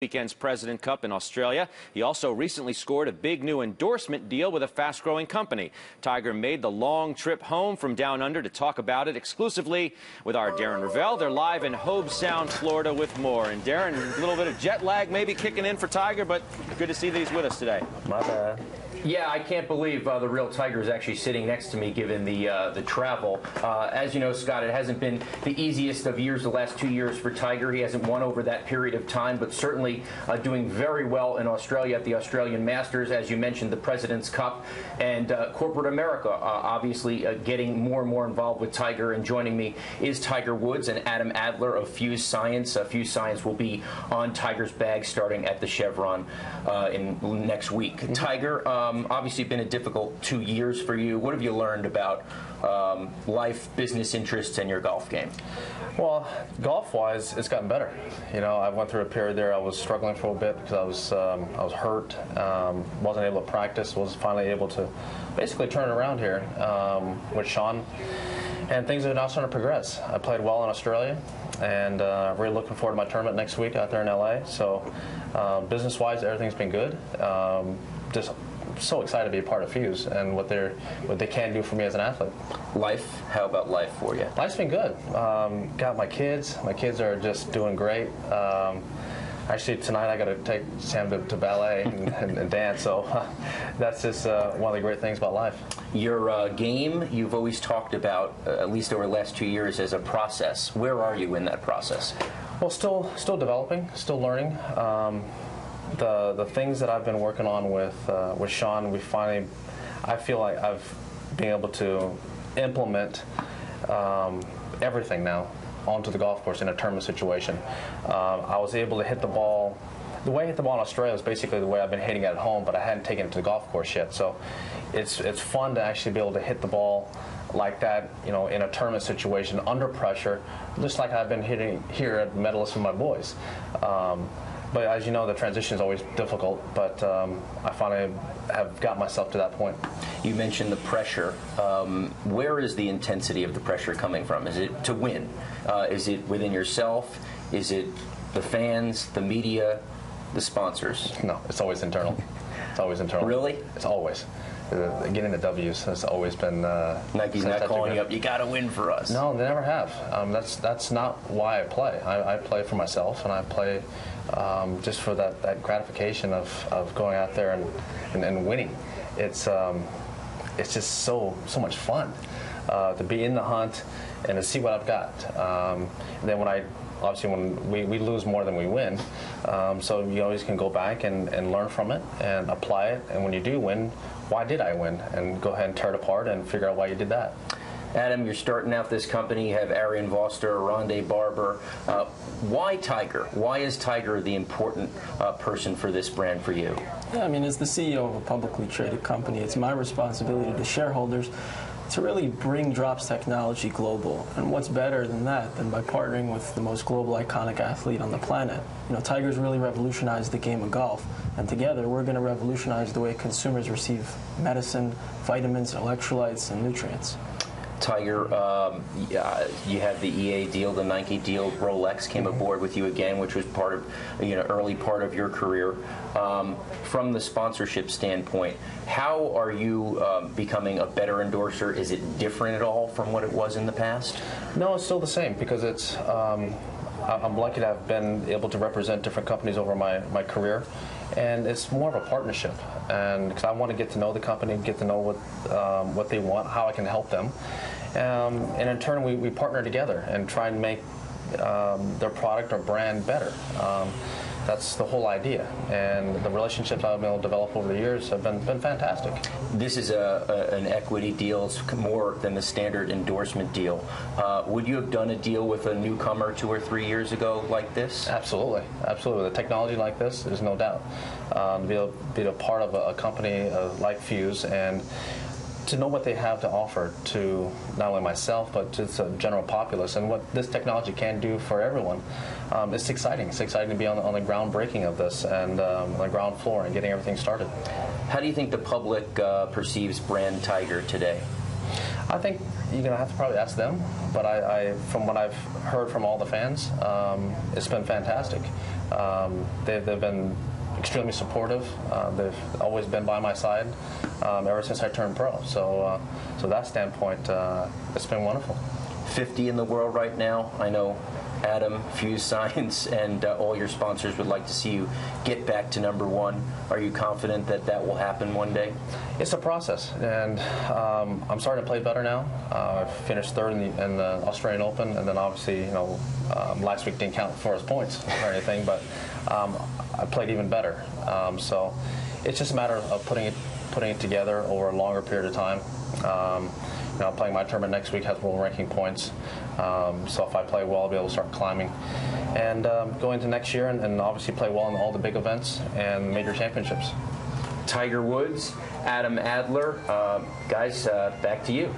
Weekend's President Cup in Australia. He also recently scored a big new endorsement deal with a fast-growing company. Tiger made the long trip home from down under to talk about it exclusively with our Darren Rovell. They're live in Hobe Sound, Florida with more. And Darren, a little bit of jet lag maybe kicking in for Tiger, but good to see that he's with us today. My bad. Yeah, I can't believe the real Tiger is actually sitting next to me given the travel. As you know, Scott, it hasn't been the easiest of years the last 2 years for Tiger. He hasn't won over that period of time, but certainly doing very well in Australia at the Australian Masters. As you mentioned, the President's Cup and corporate America obviously getting more and more involved with Tiger. And joining me is Tiger Woods and Adam Adler of Fuse Science. Fuse Science will be on Tiger's bag starting at the Chevron in next week. Tiger, obviously been a difficult 2 years for you. What have you learned about life, business interests, and your golf game? Well, golf-wise, it's gotten better. You know, I went through a period there I was struggling for a bit because I was hurt, wasn't able to practice, was finally able to basically turn it around here with Sean, and things are now starting to progress. I played well in Australia, and really looking forward to my tournament next week out there in LA. So business-wise, everything's been good. Just so excited to be a part of Fuse and what they can do for me as an athlete. Life, how about life for you? Life's been good. Got my kids. My kids are just doing great. Actually, tonight I got to take Sam to ballet and dance, so that's just one of the great things about life. Your game, you've always talked about, at least over the last 2 years, as a process. Where are you in that process? Well, still developing, still learning. The things that I've been working on with Sean, I feel like I've been able to implement everything now onto the golf course in a tournament situation. I was able to hit the ball. The way I hit the ball in Australia is basically the way I've been hitting it at home, but I hadn't taken it to the golf course yet. So it's fun to actually be able to hit the ball like that, you know, in a tournament situation under pressure, just like I've been hitting here at Medalist with my boys. But as you know, the transition is always difficult, but I finally have got myself to that point. You mentioned the pressure. Where is the intensity of the pressure coming from? Is it to win? Is it within yourself? Is it the fans, the media, the sponsors? No, it's always internal. It's always internal. Really? It's always. Getting the W's has always been. Nike's not calling you up. You got to win for us. No, they never have. That's not why I play. I play for myself, and I play just for that gratification of going out there and winning. It's just so much fun to be in the hunt and to see what I've got. And then when we lose more than we win, so you always can go back and learn from it and apply it. And when you do win, why did I win? And go ahead and tear it apart and figure out why you did that. Adam, you're starting out this company. You have Arian Voster, Rondé Barber. Why Tiger? Why is Tiger the important person for this brand for you? Yeah, I mean, as the CEO of a publicly traded company, it's my responsibility to shareholders to really bring drops technology global. And what's better than that than by partnering with the most global iconic athlete on the planet? You know, Tiger's really revolutionized the game of golf, and together we're going to revolutionize the way consumers receive medicine, vitamins, electrolytes, and nutrients. Tiger, you have the EA deal, the Nike deal. Rolex came aboard with you again, which was part of, early part of your career. From the sponsorship standpoint, how are you becoming a better endorser? Is it different at all from what it was in the past? No, it's still the same because it's. I'm lucky to have been able to represent different companies over my career, and it's more of a partnership. And because I want to get to know the company, get to know what they want, how I can help them, and in turn we partner together and try and make their product or brand better. That's the whole idea, and the relationships I've been able to develop over the years have been fantastic. This is an equity deal. It's more than the standard endorsement deal. Would you have done a deal with a newcomer 2 or 3 years ago like this? Absolutely, absolutely. The technology like this, there's no doubt. Be a part of a company like Fuse and to know what they have to offer to not only myself but to the general populace and what this technology can do for everyone. It's exciting. It's exciting to be on the groundbreaking of this and on the ground floor and getting everything started. How do you think the public perceives brand Tiger today? I think you're gonna have to probably ask them, but from what I've heard from all the fans, it's been fantastic. They've been extremely supportive. They've always been by my side ever since I turned pro. So that standpoint, it's been wonderful. 50 in the world right now. I know Adam, Fuse Science, and all your sponsors would like to see you get back to #1. Are you confident that that will happen one day? It's a process, and I'm starting to play better now. I finished third in the Australian Open, and then obviously, last week didn't count for his points or anything, but I played even better. So it's just a matter of putting it together over a longer period of time. I'm playing my tournament next week, has world ranking points. So if I play well, I'll be able to start climbing. And go into next year and obviously play well in all the big events and major championships. Tiger Woods, Adam Adler, guys, back to you.